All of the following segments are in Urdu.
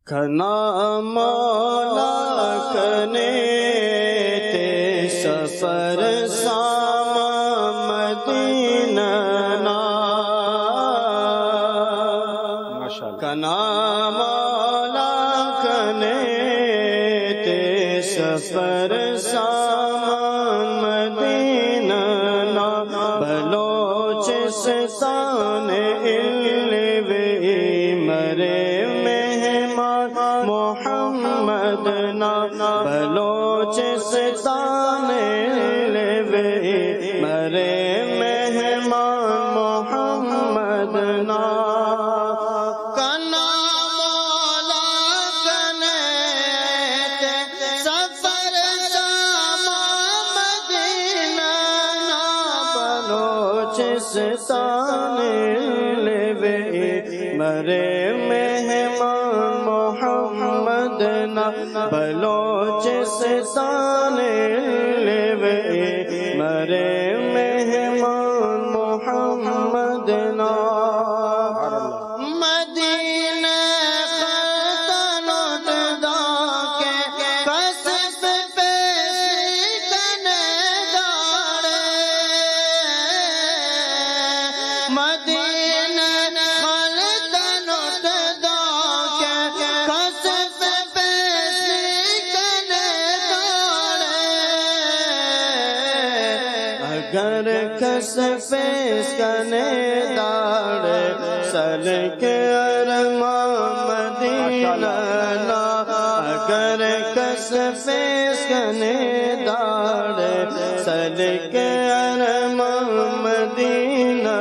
کھنا مولا کنے تے سفر سام مدینہ نا کھنا مولا کنے تے سفر سام مدینہ نا بلوچستان الوی مرے محمد نا بلوچستان الوی مرے مہمان محمد نا کنا مولا کنے تے سفر سام مدینہ نا بلوچستان الوی مرے مہمان محمد نا بلوچستان الوی مرے مہمان محمد نا مدینہ خطن اٹھدا کے قصب پہ سکنے داڑے مدینہ خطن اٹھدا کے قصب پہ سکنے داڑے اگر کس پیس کنے داڑے سلک ارمان مدینہ نا اگر کس پیس کنے داڑے سلک ارمان مدینہ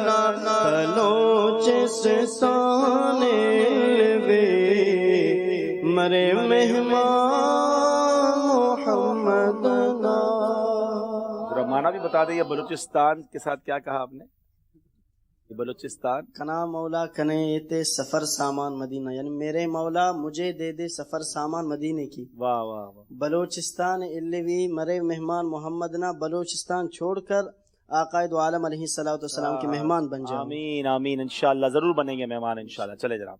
نا بلوچستان الوی مرے مہمان محمد نا۔ ذرا معنی بھی بتا دیں، یہ بلوچستان کے ساتھ کیا کہا آپ نے؟ یہ بلوچستان کنا مولا کنے تے سفر سامان مدینہ، یعنی میرے مولا مجھے دے دے سفر سامان مدینے کی۔ واہ واہ واہ، بلوچستان الوی مرے مہمان محمد نا، بلوچستان چھوڑ کر آقائد عالم علیہ السلام کے مہمان بن جاؤں۔ آمین آمین، انشاءاللہ ضرور بنیں گے مہمان انشاءاللہ۔ چلے جناب۔